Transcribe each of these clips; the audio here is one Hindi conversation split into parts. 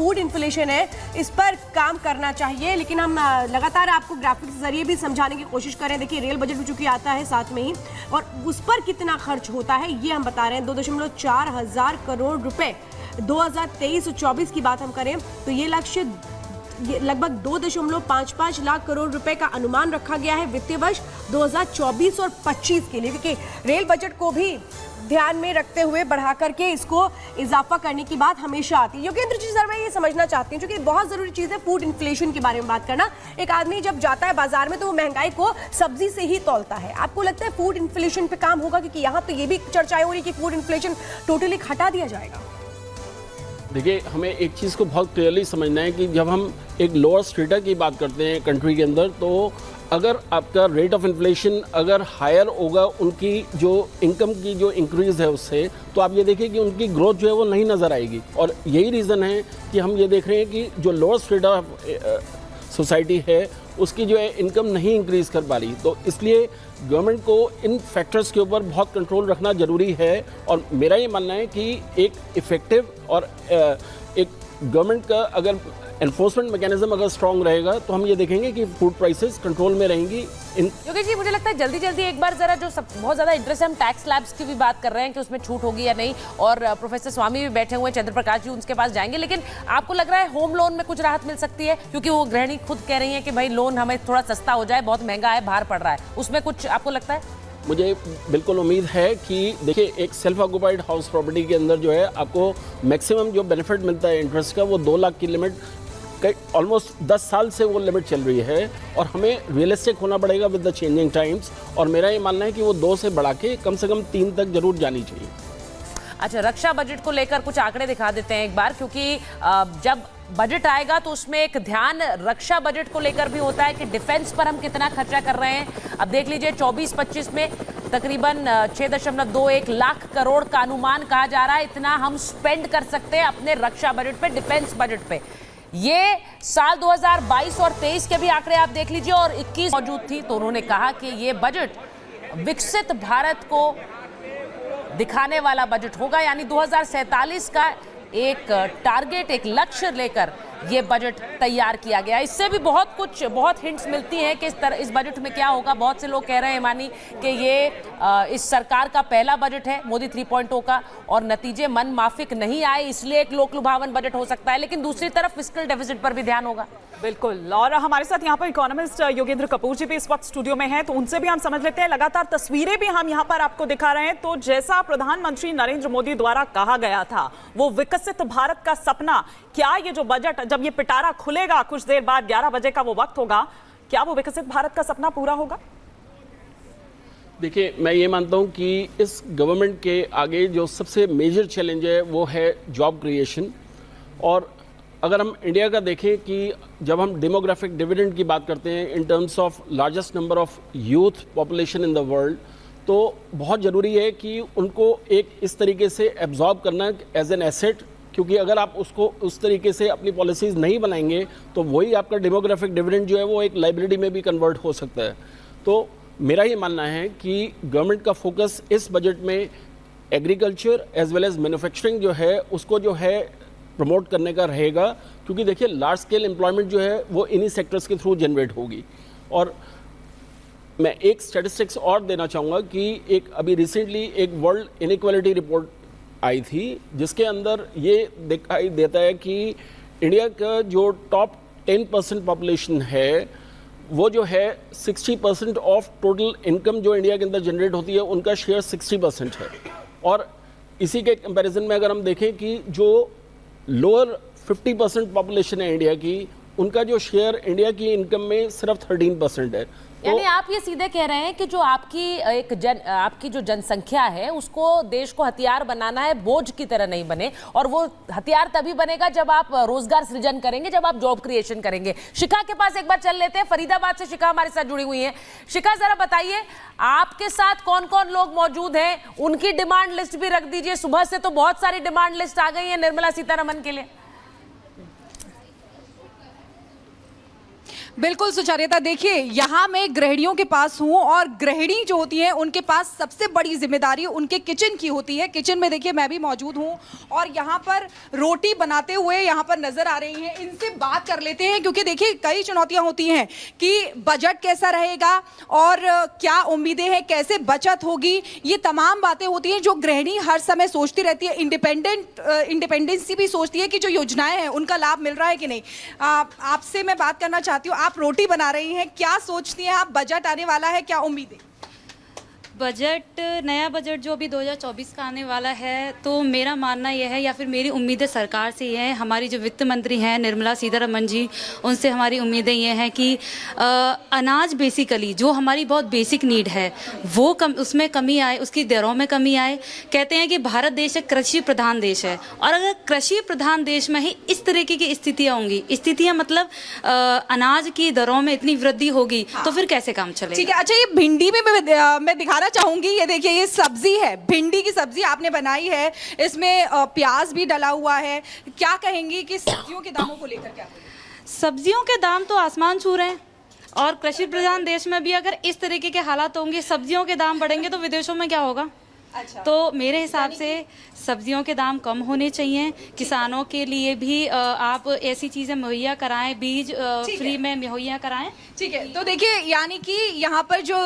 फूड इन्फ्लेशन है इस पर काम करना चाहिए। लेकिन हम लगातार आपको ग्राफिक्स के जरिए भी समझाने की कोशिश करें। देखिए रेल बजट भी चूंकि आता है साथ में ही, और उस पर कितना खर्च होता है ये हम बता रहे हैं। 2.4 हजार करोड़ रुपए 2023-24 की बात हम करें तो ये लक्ष्य लगभग 2.55 लाख करोड़ रुपए का अनुमान रखा गया है वित्तीय वर्ष 2024 और 25 के लिए। क्योंकि रेल बजट को भी ध्यान में रखते हुए बढ़ा करके इसको इजाफा करने की बात हमेशा आती है। योगेंद्र जी सर, मैं ये समझना चाहती हूँ, क्योंकि बहुत जरूरी चीज है फूड इन्फ्लेशन के बारे में बात करना। एक आदमी जब जाता है बाजार में तो वो महंगाई को सब्जी से ही तौलता है। आपको लगता है फूड इन्फ्लेशन पे काम होगा? क्योंकि यहाँ तो ये भी चर्चाएं हो रही कि फूड इन्फ्लेशन टोटली हटा दिया जाएगा। देखिए, हमें एक चीज़ को बहुत क्लियरली समझना है कि जब हम एक लोअर स्ट्रेटा की बात करते हैं कंट्री के अंदर, तो अगर आपका रेट ऑफ इन्फ्लेशन अगर हायर होगा उनकी जो इनकम की जो इंक्रीज़ है उससे, तो आप ये देखिए कि उनकी ग्रोथ जो है वो नहीं नज़र आएगी। और यही रीज़न है कि हम ये देख रहे हैं कि जो लोअर स्ट्रेटा सोसाइटी है उसकी जो है इनकम नहीं इंक्रीज़ कर पा रही। तो इसलिए गवर्नमेंट को इन फैक्टर्स के ऊपर बहुत कंट्रोल रखना ज़रूरी है। और मेरा ये मानना है कि एक इफ़ेक्टिव और एक गवर्नमेंट का अगर एनफोर्समेंट मैकेनिज्म अगर स्ट्रांग रहेगा तो हम ये देखेंगे कि फूड प्राइसेस कंट्रोल में रहेंगी। योगेश जी, मुझे लगता है जल्दी एक बार जरा जो बहुत ज़्यादा इंटरेस्ट है, हम टैक्स स्लैब्स की भी बात कर रहे हैं कि उसमें छूट होगी या नहीं, और प्रोफेसर स्वामी भी बैठे हुए हैं, चंद्र प्रकाश जी, उनके पास जाएंगे। लेकिन आपको लग रहा है होम लोन में कुछ राहत मिल सकती है? क्योंकि वो गृहिणी खुद कह रही है कि भाई लोन हमें थोड़ा सस्ता हो जाए, बहुत महंगा है, भार पड़ रहा है, उसमें कुछ आपको लगता है? मुझे बिल्कुल उम्मीद है कि देखिए, एक सेल्फ ऑक्यूपाइड हाउस प्रॉपर्टी के अंदर जो है आपको मैक्सिमम जो बेनिफिट मिलता है इंटरेस्ट का वो 2 लाख की लिमिट ऑलमोस्ट 10 साल से वो लिमिट चल रही है। और हमें रियलिस्टिक होना पड़ेगा विद द चेंजिंग टाइम्स। और मेरा ये मानना है कि वो 2 से बढ़ा के कम से कम 3 तक जरूर जानी चाहिए। अच्छा, रक्षा बजट को लेकर कुछ आंकड़े दिखा देते हैं एक बार, क्योंकि जब बजट आएगा तो उसमें एक ध्यान रक्षा बजट को लेकर भी होता है कि डिफेंस पर हम कितना खर्चा कर रहे हैं। अब देख लीजिए 24-25 में तकरीबन 6.21 लाख करोड़ का अनुमान कहा जा रहा है, इतना हम स्पेंड कर सकते हैं अपने रक्षा बजट पे, डिफेंस बजट पे। ये साल 2022 और 23 के भी आंकड़े आप देख लीजिए, और 21 मौजूद थी, तो उन्होंने कहा कि ये बजट विकसित भारत को दिखाने वाला बजट होगा। यानी 2047 का एक टारगेट, एक लक्ष्य लेकर ये बजट तैयार किया गया। इससे भी बहुत हिंट्स मिलती हैं कि इस बजट में क्या होगा। बहुत से लोग कह रहे हैं मानी कि ये इस सरकार का पहला बजट है मोदी 3.0 का, और नतीजे मन माफिक नहीं आए इसलिए एक लोक लुभावन बजट हो सकता है। लेकिन दूसरी तरफ फिस्कल डेफिसिट पर भी ध्यान होगा। बिल्कुल, और हमारे साथ यहाँ पर इकोनॉमिस्ट योगेंद्र कपूर जी भी इस वक्त स्टूडियो में हैं, तो उनसे भी हम समझ लेते हैं। लगातार तस्वीरें भी हम यहाँ पर आपको दिखा रहे हैं। तो जैसा प्रधानमंत्री नरेंद्र मोदी द्वारा कहा गया था, वो विकसित भारत का सपना, क्या ये जो बजट, जब ये पिटारा खुलेगा कुछ देर बाद 11 बजे का वो वक्त होगा, क्या वो विकसित भारत का सपना पूरा होगा? देखिए, मैं ये मानता हूँ कि इस गवर्नमेंट के आगे जो सबसे मेजर चैलेंज है वो है जॉब क्रिएशन। और अगर हम इंडिया का देखें कि जब हम डेमोग्राफिक डिविडेंड की बात करते हैं in terms of largest number of youth population in the world, तो बहुत ज़रूरी है कि उनको एक इस तरीके से एब्जॉर्ब करना एज एन एसेट। क्योंकि अगर आप उसको उस तरीके से अपनी पॉलिसीज़ नहीं बनाएंगे तो वही आपका डेमोग्राफिक डिविडेंड जो है वो एक लाइबिलिटी में भी कन्वर्ट हो सकता है। तो मेरा ये मानना है कि गवर्नमेंट का फोकस इस बजट में agriculture as well as manufacturing जो है उसको जो है प्रमोट करने का रहेगा। क्योंकि देखिए, लार्ज स्केल एम्प्लॉयमेंट जो है वो इन्हीं सेक्टर्स के थ्रू जनरेट होगी। और मैं एक स्टैटिस्टिक्स और देना चाहूँगा कि एक अभी रिसेंटली एक वर्ल्ड इनइक्वालिटी रिपोर्ट आई थी, जिसके अंदर ये दिखाई देता है कि इंडिया का जो टॉप 10% पॉपुलेशन है वो जो है 60% ऑफ टोटल इनकम जो इंडिया के अंदर जनरेट होती है उनका शेयर 60% है। और इसी के कंपैरिजन में अगर हम देखें कि जो लोअर 50% पॉपुलेशन है इंडिया की, उनका जो शेयर इंडिया की इनकम में सिर्फ 13% है। यानी आप ये सीधे कह रहे हैं कि जो आपकी जो जनसंख्या है उसको देश को हथियार बनाना है, बोझ की तरह नहीं बने। और वो हथियार तभी बनेगा जब आप रोजगार सृजन करेंगे, जब आप जॉब क्रिएशन करेंगे। शिखा के पास एक बार चल लेते हैं, फरीदाबाद से शिखा हमारे साथ जुड़ी हुई है। शिखा, जरा बताइए आपके साथ कौन कौन लोग मौजूद हैं, उनकी डिमांड लिस्ट भी रख दीजिए। सुबह से तो बहुत सारी डिमांड लिस्ट आ गई है निर्मला सीतारमण के लिए। बिल्कुल सुचारिता, देखिए यहाँ मैं गृहिणियों के पास हूँ और गृहिणी जो होती है उनके पास सबसे बड़ी जिम्मेदारी उनके किचन की होती है। किचन में देखिए मैं भी मौजूद हूँ और यहाँ पर रोटी बनाते हुए यहाँ पर नजर आ रही हैं। इनसे बात कर लेते हैं क्योंकि देखिए कई चुनौतियाँ होती हैं कि बजट कैसा रहेगा और क्या उम्मीदें हैं, कैसे बचत होगी, ये तमाम बातें होती हैं जो गृहिणी हर समय सोचती रहती है। इंडिपेंडेंसी भी सोचती है कि जो योजनाएं हैं उनका लाभ मिल रहा है कि नहीं। आपसे मैं बात करना चाहती हूँ, आप रोटी बना रही हैं, क्या सोचती हैं आप, बजट आने वाला है, क्या उम्मीदें? बजट, नया बजट जो अभी 2024 का आने वाला है, तो मेरा मानना यह है या फिर मेरी उम्मीदें सरकार से ये है, हमारी जो वित्त मंत्री हैं निर्मला सीतारमण जी, उनसे हमारी उम्मीदें ये हैं कि अनाज बेसिकली जो हमारी बहुत बेसिक नीड है वो उसमें कमी आए, उसकी दरों में कमी आए। कहते हैं कि भारत देश एक कृषि प्रधान देश है और अगर कृषि प्रधान देश में ही इस तरीके की स्थितियाँ होंगी, स्थितियाँ मतलब अनाज की दरों में इतनी वृद्धि होगी तो फिर कैसे काम चलेगा। ठीक है, अच्छा ये भिंडी में मैं दिखाना चाहूंगी, ये देखिए ये सब्जी है, भिंडी की सब्जी आपने बनाई है, इसमें प्याज भी डला हुआ है। क्या कहेंगी कि सब्जियों के दामों को लेकर क्या कहेंगी? सब्जियों के दाम तो आसमान छू रहे हैं और कृषि प्रधान देश में भी अगर इस तरीके के हालात होंगे, सब्जियों के दाम बढ़ेंगे तो विदेशों में क्या होगा। अच्छा। तो मेरे हिसाब से सब्जियों के दाम कम होने चाहिए। किसानों के लिए भी आप ऐसी चीज़ें मुहैया कराएं, बीज फ्री में मुहैया कराएं। ठीक है, तो देखिए यानी कि यहाँ पर जो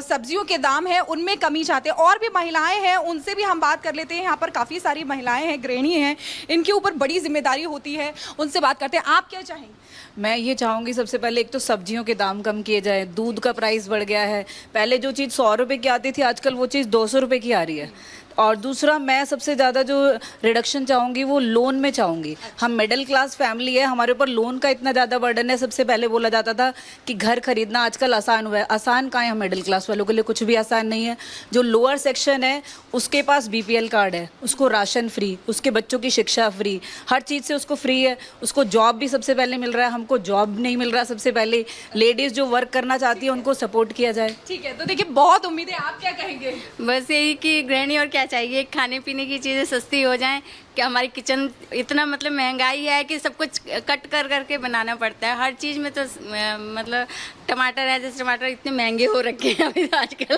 सब्जियों के दाम है उनमें कमी चाहते हैं। और भी महिलाएं हैं, उनसे भी हम बात कर लेते हैं। यहाँ पर काफ़ी सारी महिलाएं हैं, गृहिणी हैं, इनके ऊपर बड़ी जिम्मेदारी होती है, उनसे बात करते हैं। आप क्या चाहेंगे? मैं ये चाहूँगी सबसे पहले एक तो सब्जियों के दाम कम किए जाए। दूध का प्राइस बढ़ गया है, पहले जो चीज़ 100 रुपये की आती थी आजकल वो चीज़ 200 रुपये की आ रही है। और दूसरा मैं सबसे ज़्यादा जो रिडक्शन चाहूँगी वो लोन में चाहूँगी। हम मिडिल क्लास फैमिली है, हमारे ऊपर लोन का इतना ज़्यादा बर्डन है। सबसे पहले बोला जाता था कि घर खरीदना आजकल आसान हुआ है, आसान कहाँ है, हम मिडिल क्लास वालों के लिए कुछ भी आसान नहीं है। जो लोअर सेक्शन है उसके पास BPL कार्ड है, उसको राशन फ्री, उसके बच्चों की शिक्षा फ्री, हर चीज़ से उसको फ्री है। उसको जॉब भी सबसे पहले मिल रहा है, हमको जॉब नहीं मिल रहा। सबसे पहले लेडीज़ जो वर्क करना चाहती है उनको सपोर्ट किया जाए। ठीक है, तो देखिए बहुत उम्मीद है, आप क्या कहेंगे? बस यही कि गृहिणी और क्या चाहिए, खाने पीने की चीज़ें सस्ती हो जाएं कि हमारी किचन इतना मतलब महंगाई है कि सब कुछ कट कर करके बनाना पड़ता है हर चीज़ में। तो मतलब टमाटर है, जैसे टमाटर इतने महंगे हो रखे हैं अभी आजकल।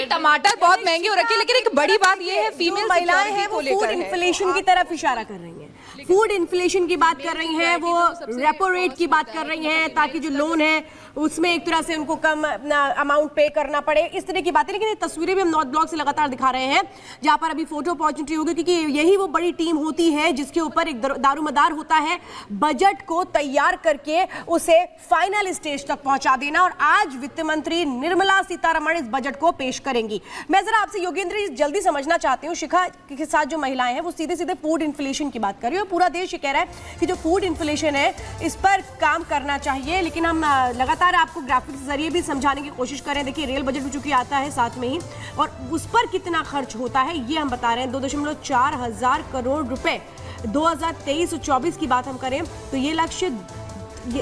टमाटर बहुत महंगे हो रखे हैं, लेकिन एक बड़ी बात ये है फीमेल महिलाएं हैं वो फूड इन्फ्लेशन की तरफ इशारा कर रही हैं, फूड इन्फ्लेशन की बात कर रही हैं, वो रेपो रेट की बात कर रही हैं ताकि जो लोन है उसमें एक तरह से उनको कम अमाउंट पे करना पड़े, इस तरह की बातें। लेकिन ये तस्वीरें भी हम नॉर्थ ब्लॉक से लगातार दिखा रहे हैं जहां पर अभी फोटो अपॉर्चुनिटी होगी, क्योंकि यही वो बड़ी टीम होती है जिसके ऊपर एक दारोमदार होता है बजट को तैयार करके उसे फाइनल स्टेज तक पहुंचा देना। और आज वित्त मंत्री निर्मला सीतारमण इस बजट को पेश करेंगी। मैं जरा आपसे योगेंद्र जी जल्दी समझना चाहती हूँ, शिखा के साथ जो महिलाएं हैं वो सीधे सीधे फूड इन्फ्लेशन की बात कर रही है। पूरा देश ये कह रहा है कि जो फूड इन्फ्लेशन है इस पर काम करना चाहिए, लेकिन हम लगातार आपको ग्राफिक्स के जरिए भी समझाने की कोशिश करें। देखिए रेल बजट भी चूंकि आता है साथ में ही, और उस पर कितना खर्च होता है ये हम बता रहे हैं। 2.4 हजार करोड़ रुपए 2023-24 की बात हम करें तो ये लक्ष्य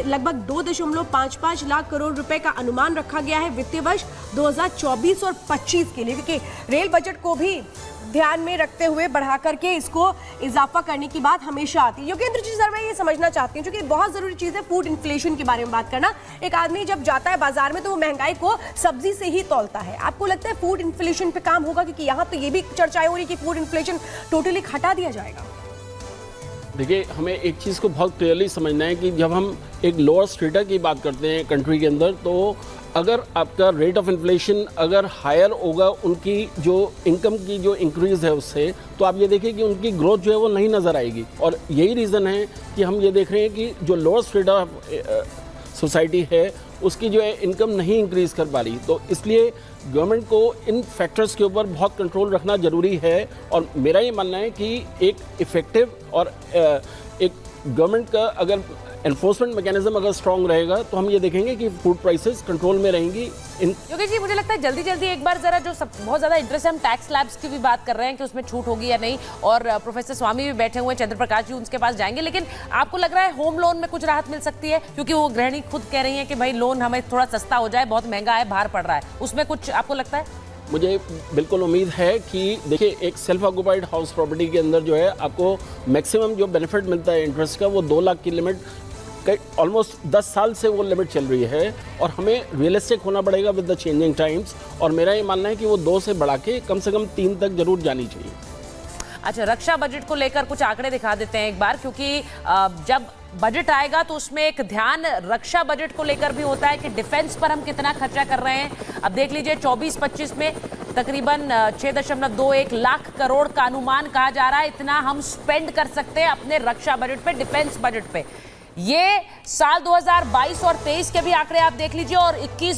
लगभग 2.55 लाख करोड़ रुपए का अनुमान रखा गया है वित्तीय वर्ष 2024 और 25 के लिए, क्योंकि रेल बजट को भी ध्यान में रखते हुए बढ़ा करके इसको इजाफा करने की बात हमेशा आती है। योगेंद्र जी सर मैं ये समझना चाहती हूँ, क्योंकि बहुत जरूरी चीज है फूड इन्फ्लेशन के बारे में बात करना। एक आदमी जब जाता है बाजार में तो वो महंगाई को सब्जी से ही तौलता है। आपको लगता है फूड इन्फ्लेशन पे काम होगा, क्योंकि यहाँ तो ये भी चर्चाएं हो रही कि फूड इन्फ्लेशन टोटली हटा दिया जाएगा? देखिए हमें एक चीज़ को बहुत क्लियरली समझना है कि जब हम एक लोअर स्ट्रेटा की बात करते हैं कंट्री के अंदर, तो अगर आपका रेट ऑफ इन्फ्लेशन अगर हायर होगा उनकी जो इनकम की जो इंक्रीज़ है उससे, तो आप ये देखिए कि उनकी ग्रोथ जो है वो नहीं नज़र आएगी। और यही रीज़न है कि हम ये देख रहे हैं कि जो लोअर स्ट्रेटा ऑफ सोसाइटी है उसकी जो है इनकम नहीं इंक्रीज़ कर पा रही। तो इसलिए गवर्नमेंट को इन फैक्टर्स के ऊपर बहुत कंट्रोल रखना ज़रूरी है। और मेरा ये मानना है कि एक इफ़ेक्टिव और एक गवर्नमेंट का अगर एनफोर्समेंट मैकेनिज्म अगर स्ट्रांग रहेगा तो हम ये देखेंगे कि फूड प्राइसेस कंट्रोल में रहेंगी। योगेश जी मुझे लगता है जल्दी जल्दी एक बार जरा जो बहुत ज्यादा इंटरेस्ट है, हम टैक्स स्लैब्स की भी बात कर रहे हैं कि उसमें छूट होगी या नहीं, और प्रोफेसर स्वामी भी बैठे हुए हैं, चंद्र प्रकाश जी उनके पास जाएंगे। लेकिन आपको लग रहा है होम लोन में कुछ राहत मिल सकती है, क्योंकि वो गृहिणी खुद कह रही है कि भाई लोन हमें थोड़ा सस्ता हो जाए, बहुत महंगा है, भार पड़ रहा है, उसमें कुछ आपको लगता है? मुझे बिल्कुल उम्मीद है कि देखिए एक सेल्फ ऑक्यूपाइड हाउस प्रॉपर्टी के अंदर जो है आपको मैक्सिमम जो बेनिफिट मिलता है इंटरेस्ट का वो 2 लाख की लिमिट ऑलमोस्ट 10 साल से वो लिमिट चल रही है और हमें रियलिस्टिक होना पड़ेगा विद द चेंजिंग टाइम्स। और मेरा ये मानना है कि वो 2 से बढ़ा के कम से कम 3 तक जरूर जानी चाहिए। अच्छा, रक्षा बजट को लेकर कुछ आंकड़े दिखा देते हैं एक बार, क्योंकि जब बजट आएगा तो उसमें एक ध्यान रक्षा बजट को लेकर भी होता है कि डिफेंस पर हम कितना खर्चा कर रहे हैं। अब देख लीजिए 24-25 में तकरीबन 6.21 लाख करोड़ का अनुमान कहा जा रहा है, इतना हम स्पेंड कर सकते हैं अपने रक्षा बजट पे, डिफेंस बजट पे। ये साल 2022 और 23 के भी आंकड़े आप देख लीजिए और 21